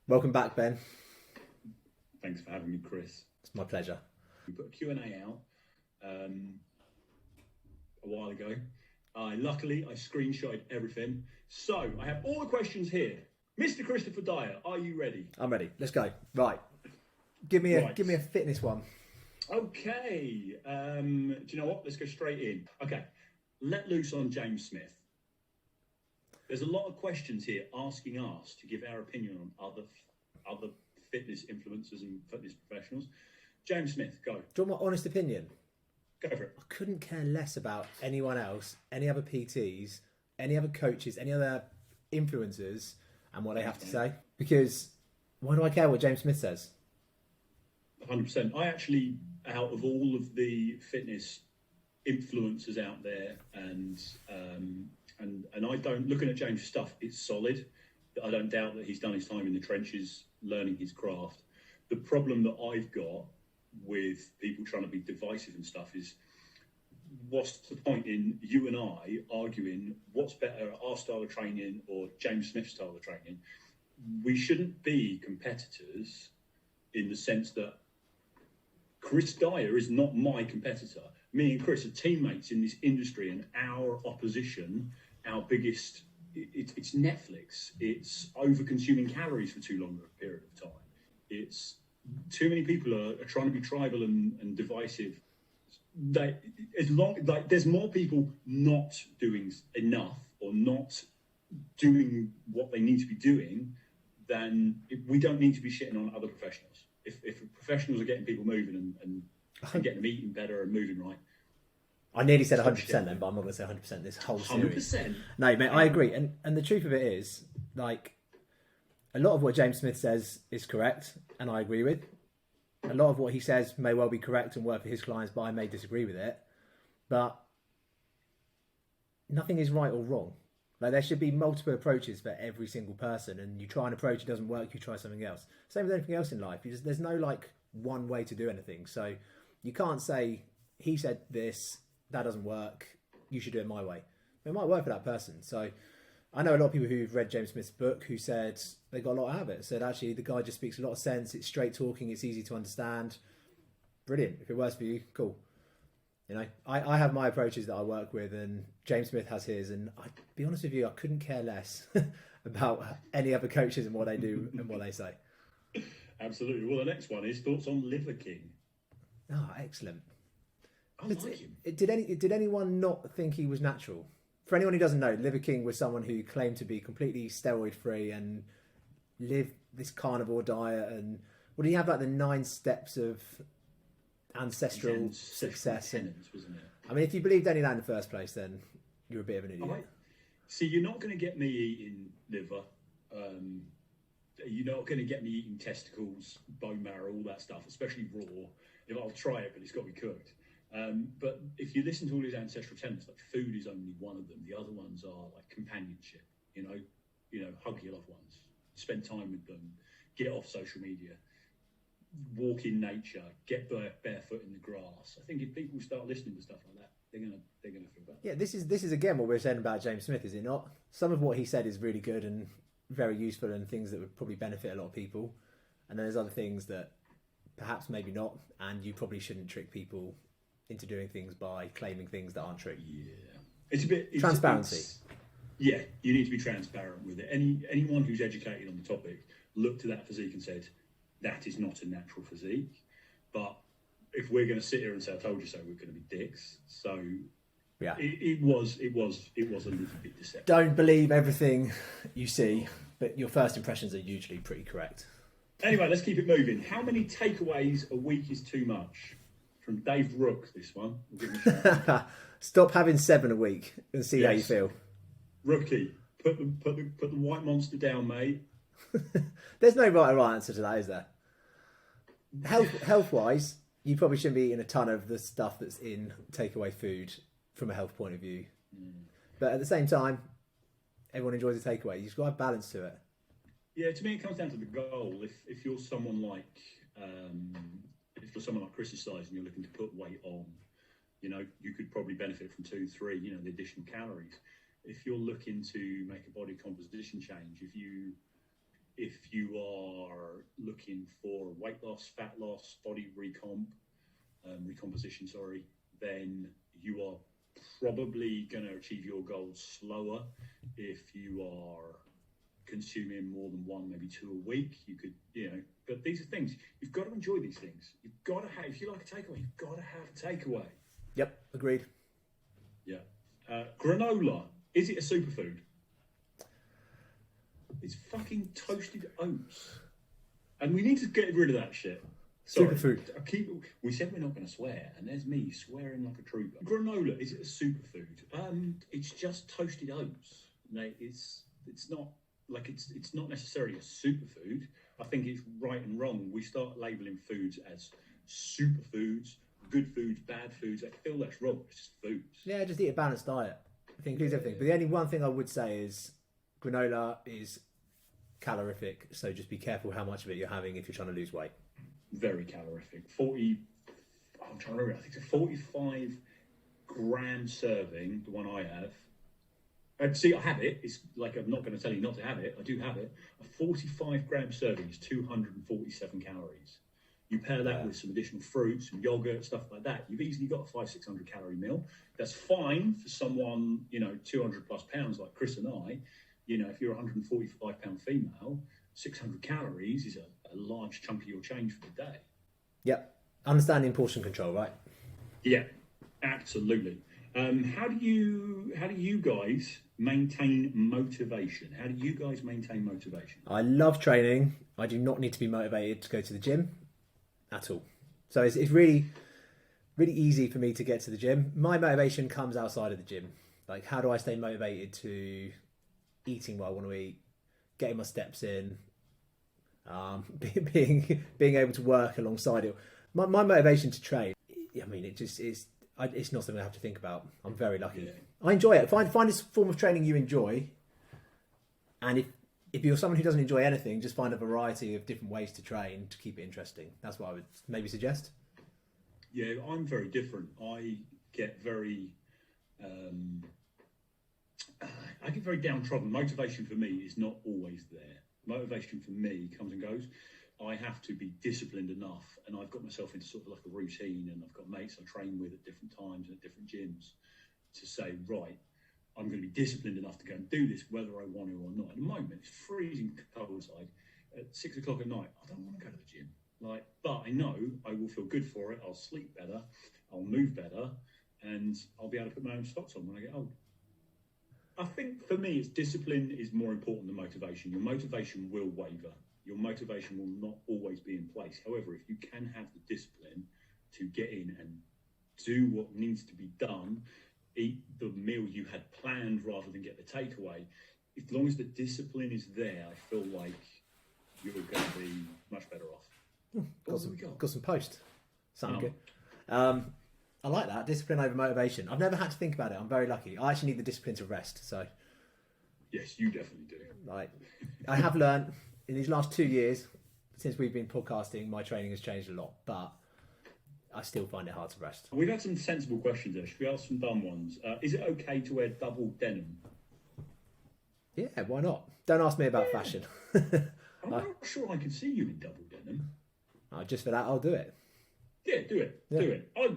Welcome back, Ben. Thanks for having me, Chris. It's my pleasure. We put a Q&A out a while ago. Luckily, I screenshotted everything. So I have all the questions here. Mr. Christopher Dyer, are you ready? I'm ready. Let's go. Right. Give me a Right. give me a fitness one. Okay. Do you know what? Let's go straight in. Okay. Let loose on James Smith. There's a lot of questions here asking us to give our opinion on other fitness influencers and fitness professionals. James Smith, go. Do you want my honest opinion? Go for it. I couldn't care less about anyone else, any other PTs, any other coaches, any other influencers, and what they have to say. Because why do I care what James Smith says? 100%. I actually, out of all of the fitness influencers out there, and I don't, looking at James' stuff, it's solid. I don't doubt that he's done his time in the trenches, learning his craft. The problem that I've got with people trying to be divisive and stuff is, what's the point in you and I arguing what's better, our style of training or James Smith's style of training? We shouldn't be competitors in the sense that Chris Dyer is not my competitor. Me and Chris are teammates in this industry, and our opposition, our biggest, it's Netflix. It's over-consuming calories for too long a period of time. It's too many people are trying to be tribal and divisive. There's more people not doing enough or not doing what they need to be doing than we don't need to be shitting on other professionals. If professionals are getting people moving and getting them eating better and moving right. I nearly said 100% then, but I'm not going to say 100% this whole series. 100%. No, mate, I agree. And the truth of it is, like, a lot of what James Smith says is correct, and I agree with. A lot of what he says may well be correct and work for his clients, but I may disagree with it. But nothing is right or wrong. Like, there should be multiple approaches for every single person, and you try an approach, it doesn't work, you try something else. Same with anything else in life. There's no, like, one way to do anything. So you can't say, he said this, that doesn't work, you should do it my way. It might work for that person. So I know a lot of people who've read James Smith's book who said they got a lot out of it. Said actually the guy just speaks a lot of sense, it's straight talking, it's easy to understand. Brilliant. If it works for you, cool. You know, I have my approaches that I work with, and James Smith has his, and I'll be honest with you, I couldn't care less about any other coaches and what they do and what they say. Absolutely. Well, the next one is thoughts on Liver King. Oh, excellent. I like him. Did anyone not think he was natural? For anyone who doesn't know, Liver King was someone who claimed to be completely steroid free and live this carnivore diet. And what do you have, like the 9 steps of ancestral success? Tenants, wasn't it? I mean, if you believed any of that in the first place, then you're a bit of an idiot. See, you're not going to get me eating liver. You're not going to get me eating testicles, bone marrow, all that stuff, especially raw. If I'll try it, but it's got to be cooked. But if you listen to all these ancestral tenets, like food is only one of them. The other ones are like companionship. You know, hug your loved ones, spend time with them, get off social media, walk in nature, get barefoot in the grass. I think if people start listening to stuff like that, they're gonna feel better. Yeah, this is again what we're saying about James Smith, is it not? Some of what he said is really good and very useful and things that would probably benefit a lot of people, and then there's other things that perhaps maybe not, and you probably shouldn't trick people into doing things by claiming things that aren't true. Yeah, it's a bit transparency. Yeah, you need to be transparent with it. Anyone who's educated on the topic looked at that physique and said that is not a natural physique. But if we're going to sit here and say I told you so, we're going to be dicks. So yeah, it was a little bit deceptive. Don't believe everything you see, but your first impressions are usually pretty correct. Anyway, let's keep it moving. How many takeaways a week is too much? From Dave Rook, this one. We'll give him a shout. Stop having 7 a week and see how you feel. Rookie, put the white monster down, mate. There's no right or wrong answer to that, is there? Health wise, you probably shouldn't be eating a ton of the stuff that's in takeaway food from a health point of view. But at the same time, everyone enjoys a takeaway. You've got to have balance to it. Yeah, to me, it comes down to the goal. If you're someone like Chris's size and you're looking to put weight on, you know, you could probably benefit from 2, 3, you know, the additional calories. If you're looking to make a body composition change, if you If you are looking for weight loss, fat loss, body recomposition, sorry, then you are probably going to achieve your goals slower. If you are consuming more than one, maybe two a week, you could, but these are things, you've got to enjoy these things. You've got to have, if you like a takeaway, you've got to have a takeaway. Yep, agreed. Yeah. Granola, is it a superfood? It's fucking toasted oats. And we need to get rid of that shit. Sorry, superfood. We said we're not going to swear, and there's me swearing like a trooper. Granola, is it a superfood? It's just toasted oats. It's not like it's not necessarily a superfood. I think it's right and wrong. We start labelling foods as superfoods, good foods, bad foods. I feel that's wrong. It's just foods. Yeah, just eat a balanced diet. I think includes everything. But the only one thing I would say is granola is calorific, so just be careful how much of it you're having if you're trying to lose weight. Very calorific. I'm trying to remember, I think it's a 45 gram serving, the one I have. And see, I have it. It's like, I'm not going to tell you not to have it. I do have it. A 45 gram serving is 247 calories. You pair that with some additional fruits, some yogurt, stuff like that. You've easily got a 500-600 calorie meal. That's fine for someone, 200 plus pounds like Chris and I. If you're a 145 pound female, 600 calories is a large chunk of your change for the day. Yep. Understanding portion control, right? Yeah, absolutely. How do you guys maintain motivation? How do you guys maintain motivation? I love training. I do not need to be motivated to go to the gym at all. So it's really, really easy for me to get to the gym. My motivation comes outside of the gym. Like, how do I stay motivated to eating what I want to eat, getting my steps in, being able to work alongside it. My motivation to train, I mean, it just is. It's not something I have to think about. I'm very lucky. Yeah. I enjoy it. Find this form of training you enjoy, and if you're someone who doesn't enjoy anything, just find a variety of different ways to train to keep it interesting. That's what I would maybe suggest. Yeah, I'm very different. I get very downtrodden. Motivation for me is not always there. Motivation for me comes and goes. I have to be disciplined enough, and I've got myself into sort of like a routine, and I've got mates I train with at different times and at different gyms to say, right, I'm going to be disciplined enough to go and do this whether I want to or not. At the moment, it's freezing cold outside. At 6 o'clock at night, I don't want to go to the gym. But I know I will feel good for it. I'll sleep better, I'll move better, and I'll be able to put my own socks on when I get old. I think for me, it's discipline is more important than motivation. Your motivation will waver. Your motivation will not always be in place. However, if you can have the discipline to get in and do what needs to be done, eat the meal you had planned rather than get the takeaway, as long as the discipline is there, I feel like you're going to be much better off. Got some post. Sound good. I like that. Discipline over motivation. I've never had to think about it. I'm very lucky. I actually need the discipline to rest. So, yes, you definitely do. I have learned in these last 2 years, since we've been podcasting, my training has changed a lot, but I still find it hard to rest. We've had some sensible questions there. Should we ask some dumb ones? Is it okay to wear double denim? Yeah, why not? Don't ask me about fashion. I'm not sure I can see you in double denim. Just for that, I'll do it. Yeah, do it. Yeah. Do it. I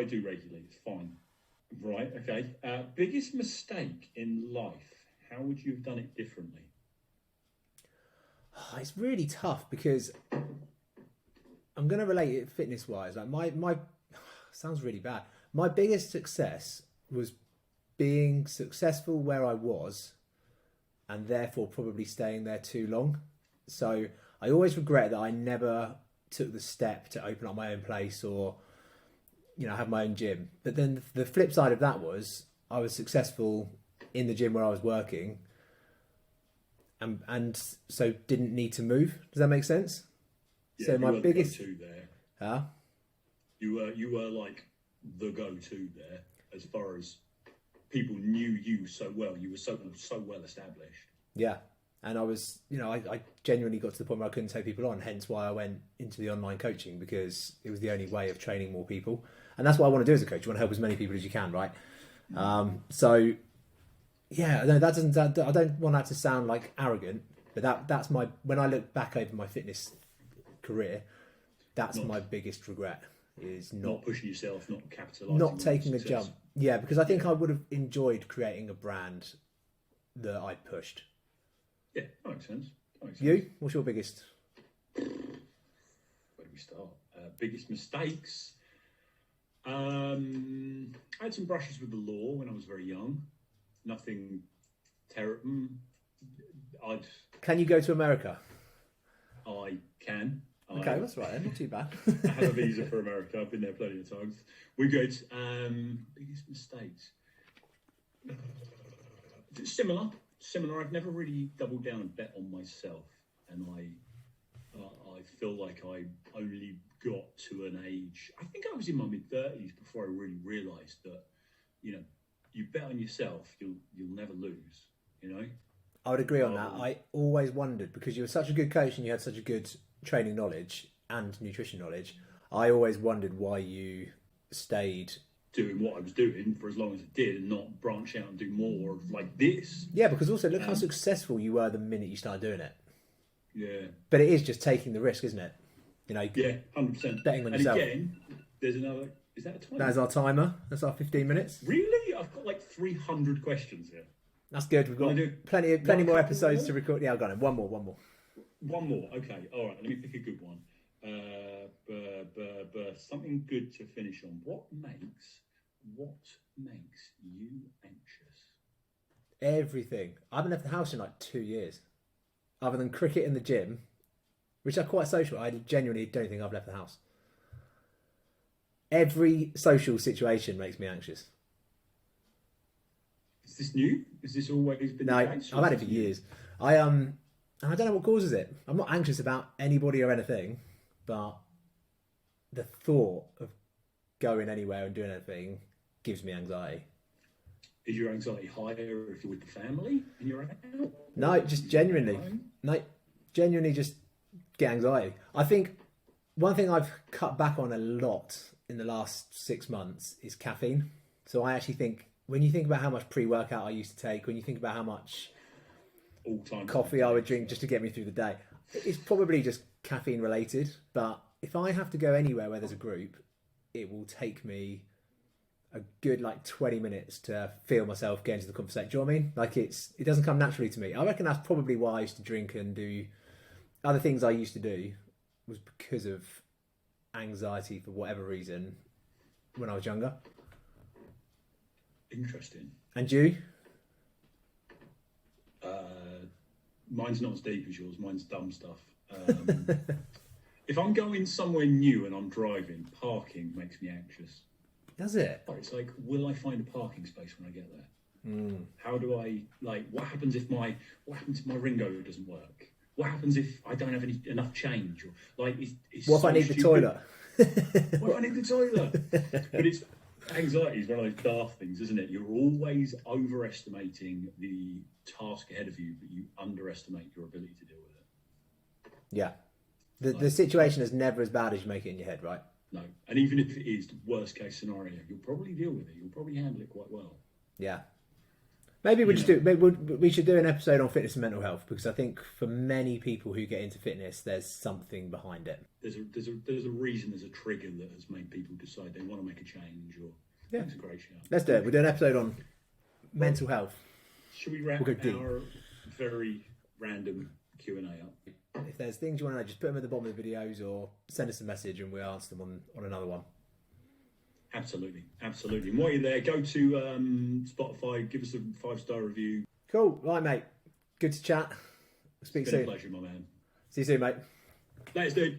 do regularly. It's fine. Right, okay. Biggest mistake in life. How would you have done it differently? It's really tough because I'm going to relate it fitness-wise. Like my sounds really bad. My biggest success was being successful where I was, and therefore probably staying there too long. So I always regret that I never took the step to open up my own place or, have my own gym. But then the flip side of that was I was successful in the gym where I was working, and so didn't need to move. Does that make sense? Yeah, so my biggest go-to there. Huh? You were like the go-to there as far as people knew you so well. You were so well established. Yeah. And I was, I genuinely got to the point where I couldn't take people on, hence why I went into the online coaching, because it was the only way of training more people. And that's what I want to do as a coach. You want to help as many people as you can, right? So, yeah, no, I don't want that to sound like arrogant, But that's my, when I look back over my fitness career, that's Not- my biggest regret, is Not pushing yourself, not capitalising. not on taking a success. jump. Yeah, because I think I would have enjoyed creating a brand that I pushed. Yeah, that makes sense. That makes sense. You? What's your biggest? Where do we start? Biggest mistakes. I had some brushes with the law when I was very young. Nothing terrible. Can you go to America? I can. Okay, that's right then. Not too bad. I have a visa for America. I've been there plenty of times. We're good. Biggest mistakes. Similar. I've never really doubled down and bet on myself, and I feel like I only got to an age. I think I was in my mid-30s before I really realised that, you bet on yourself, you'll never lose. I would agree on that. I always wondered, because you were such a good coach and you had such a good training knowledge and nutrition knowledge, I always wondered why you stayed doing what I was doing for as long as I did, and not branch out and do more of like this. Yeah, because also look how successful you were the minute you started doing it. Yeah. But it is just taking the risk, isn't it? Yeah, 100%. Betting on yourself. And again, there's another. Is that a timer? That's our timer. That's our 15 minutes. Really? I've got like 300 questions here. That's good. We've got plenty more episodes to record. Yeah, I've got it. One more. One more. Okay. All right. Let me pick a good one. Something good to finish on. What makes you anxious? Everything. I haven't left the house in like 2 years. Other than cricket in the gym, which are quite social. I genuinely don't think I've left the house. Every social situation makes me anxious. Is this new? Is this always been No, the case? I've had it for years. And I don't know what causes it. I'm not anxious about anybody or anything, but the thought of going anywhere and doing anything gives me anxiety. Is your anxiety higher if you're with the family and you're out? No, just genuinely. No, genuinely just get anxiety. I think one thing I've cut back on a lot in the last 6 months is caffeine. So I actually think, when you think about how much pre-workout I used to take, when you think about how much all-time coffee I would drink just to get me through the day, it's probably just caffeine related. But if I have to go anywhere where there's a group, it will take me a good 20 minutes to feel myself get into the conversation. Do you know what I mean? Like it doesn't come naturally to me. I reckon that's probably why I used to drink and do other things I used to do, was because of anxiety for whatever reason when I was younger. Interesting. And you? Mine's not as deep as yours. Mine's dumb stuff. If I'm going somewhere new and I'm driving, parking makes me anxious. Does it? It's like, will I find a parking space when I get there? How do I, what happens if my Ringo doesn't work? What happens if I don't have enough change? Or it's what if I need the toilet? What if I need the toilet? But it's anxiety is one of those daft things, isn't it? You're always overestimating the task ahead of you, but you underestimate your ability to deal with it. Yeah. The situation is never as bad as you make it in your head, right? No. And even if it is the worst case scenario, you'll probably deal with it. You'll probably handle it quite well. Yeah. Maybe we should do an episode on fitness and mental health, because I think for many people who get into fitness, there's something behind it. There's a reason, there's a trigger that has made people decide they want to make a change. Or it's a great shout. Let's do it. We'll do an episode on mental health. Should we wrap our very random Q&A up? If there's things you want to know, just put them at the bottom of the videos or send us a message and we'll answer them on another one. Absolutely. And while you're there, go to Spotify, give us a 5-star review. Cool. Right, mate. Good to chat. Speak soon. It's been a pleasure, my man. See you soon, mate. Thanks, dude.